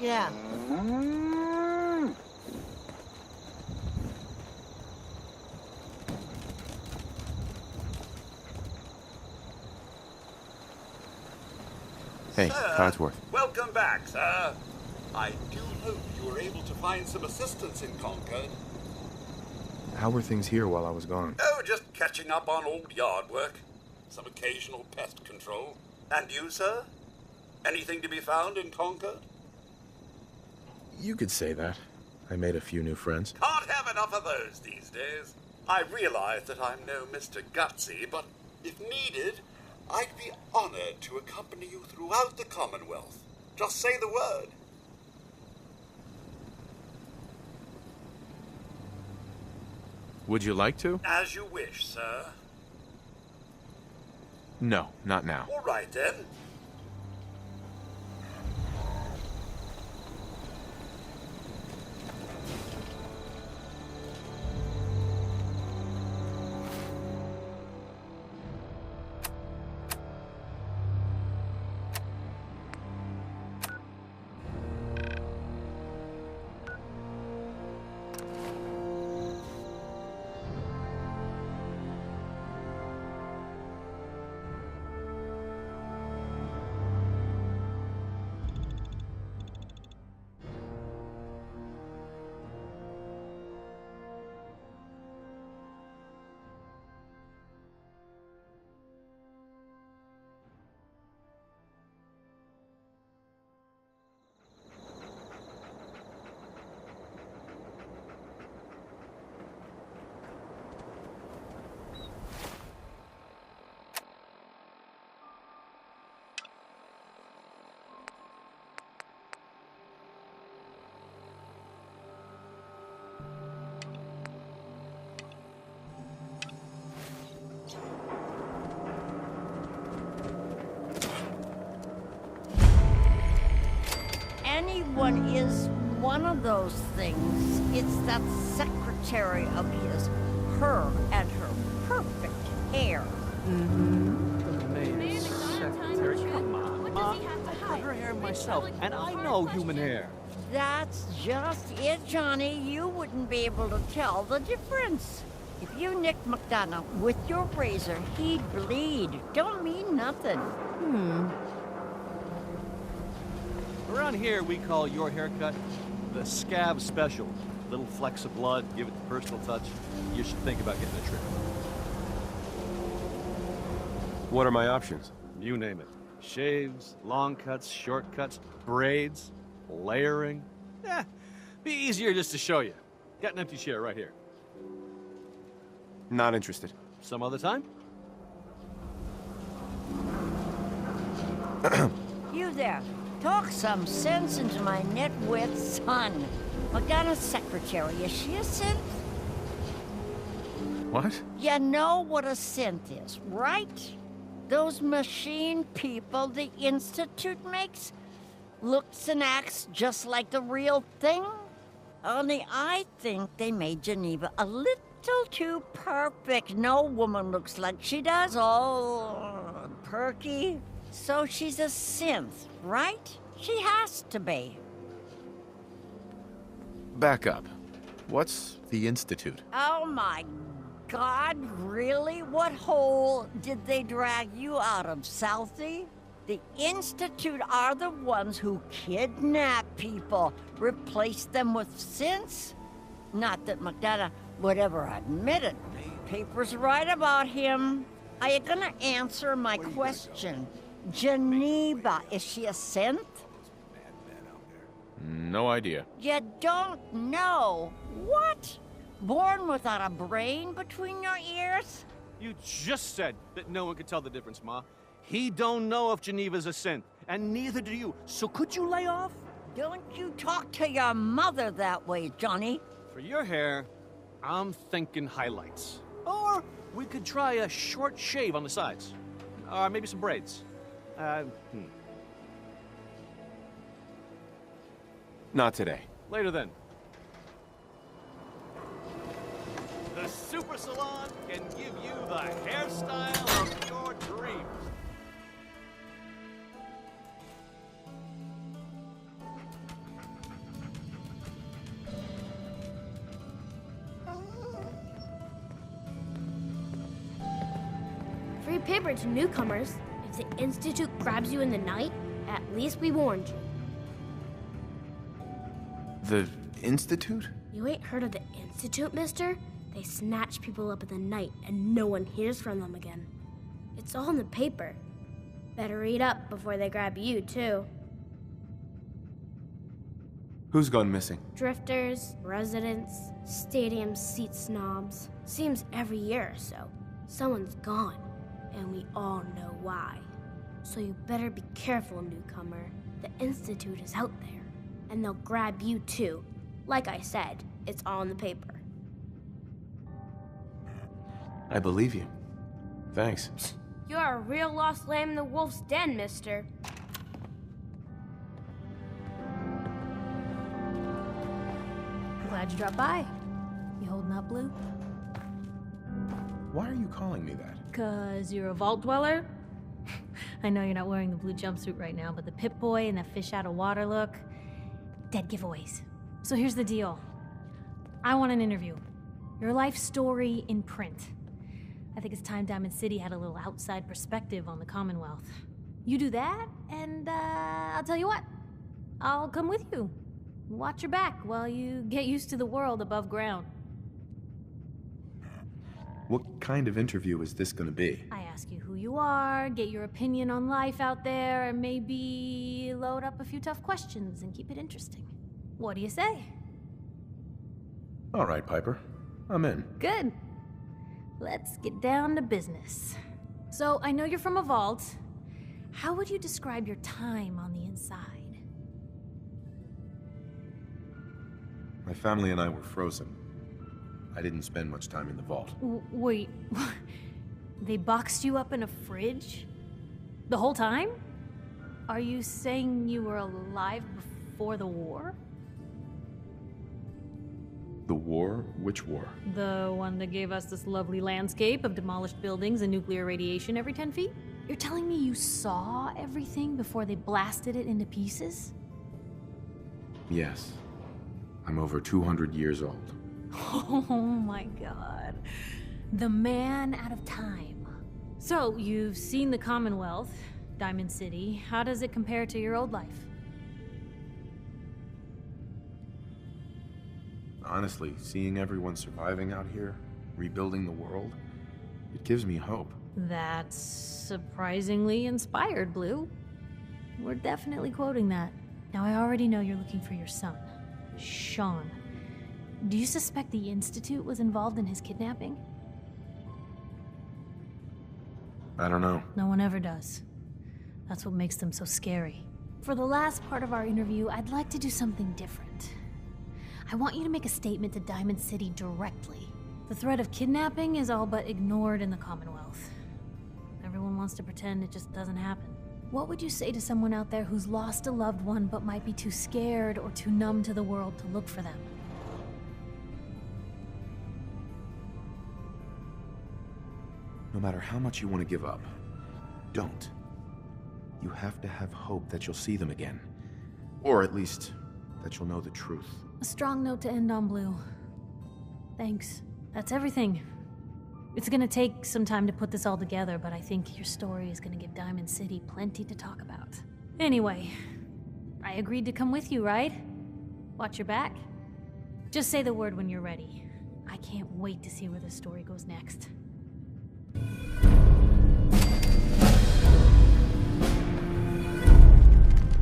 Yeah. Hey, Sir, Codsworth. welcome back, sir. I do hope you were able to find some assistance in Concord. How were things here while I was gone? Oh, just catching up on old yard work. Some occasional pest control. And you, sir? Anything to be found in Concord? You could say that. I made a few new friends. Can't have enough of those these days. I realize that I'm no Mr. Gutsy, but if needed, I'd be honored to accompany you throughout the Commonwealth. Just say the word. Would you like to? As you wish, sir. No, not now. All right, then. Anyone is one of those things. It's that secretary of his. Her and her perfect hair. Maid secretary, come on, Ma. I cut her hair myself, and I know human hair. That's just it, Johnny. You wouldn't be able to tell the difference. If you nicked McDonough with your razor, he'd bleed. Don't mean nothing. Around here, we call your haircut the scab special. Little flecks of blood, give it the personal touch. You should think about getting a trim. What are my options? You name it. Shaves, long cuts, short cuts, braids, layering. Be easier just to show you. Got an empty chair right here. Not interested. Some other time? You there. Talk some sense into my nitwit son. McDonough's secretary, is she a synth? What? You know what a synth is, right? Those machine people the Institute makes? Looks and acts just like the real thing? Only I think they made Geneva a little too perfect. No woman looks like she does, all perky. So she's a synth, right? She has to be. Back up. What's the Institute? Oh my God, really? What hole did they drag you out of, Southie? The Institute are the ones who kidnap people, replace them with synths? Not that McDonough would ever admit it. Papers write about him. Are you gonna answer my question? Geneva, is she a synth? No idea. You don't know? What? Born without a brain between your ears? You just said that no one could tell the difference, Ma. He don't know if Geneva's a synth, and neither do you. So could you lay off? Don't you talk to your mother that way, Johnny. For your hair, I'm thinking highlights. Or we could try a short shave on the sides. Or maybe some braids. Not today. Later then. The Super Salon can give you the hairstyle of your dreams. paper to newcomers. If the Institute grabs you in the night, at least we warned you. The Institute? You ain't heard of the Institute, mister? They snatch people up in the night and no one hears from them again. It's all in the paper. Better read up before they grab you, too. Who's gone missing? Drifters, residents, stadium seat snobs. Seems every year or so, someone's gone, and we all know why. So you better be careful, newcomer. The Institute is out there, and they'll grab you too. Like I said, it's all in the paper. I believe you. Thanks. You're a real lost lamb in the wolf's den, mister. Glad you dropped by. You holding up, Blue? Why are you calling me that? 'Cause you're a vault dweller? I know you're not wearing the blue jumpsuit right now, but the Pip-Boy and the fish out of water look, dead giveaways. So here's the deal. I want an interview. Your life story in print. I think it's time Diamond City had a little outside perspective on the Commonwealth. You do that, and I'll tell you what. I'll come with you. Watch your back while you get used to the world above ground. What kind of interview is this gonna be? I ask you who you are, get your opinion on life out there, and maybe load up a few tough questions and keep it interesting. What do you say? All right, Piper. I'm in. Good. Let's get down to business. So, I know you're from a vault. How would you describe your time on the inside? My family and I were frozen. I didn't spend much time in the vault. Wait, they boxed you up in a fridge? The whole time? Are you saying you were alive before the war? The war? Which war? The one that gave us this lovely landscape of demolished buildings and nuclear radiation every 10 feet? You're telling me you saw everything before they blasted it into pieces? Yes. I'm over 200 years old. Oh my god. The man out of time. So, you've seen the Commonwealth, Diamond City. How does it compare to your old life? Honestly, seeing everyone surviving out here, rebuilding the world, it gives me hope. That's surprisingly inspired, Blue. We're definitely quoting that. Now, I already know you're looking for your son, Sean. Do you suspect the Institute was involved in his kidnapping? I don't know. No one ever does. That's what makes them so scary. For the last part of our interview, I'd like to do something different. I want you to make a statement to Diamond City directly. The threat of kidnapping is all but ignored in the Commonwealth. Everyone wants to pretend it just doesn't happen. What would you say to someone out there who's lost a loved one but might be too scared or too numb to the world to look for them? No matter how much you want to give up, don't. You have to have hope that you'll see them again. Or at least, that you'll know the truth. A strong note to end on, Blue. Thanks. That's everything. It's gonna take some time to put this all together, but I think your story is gonna give Diamond City plenty to talk about. Anyway, I agreed to come with you, right? Watch your back. Just say the word when you're ready. I can't wait to see where this story goes next.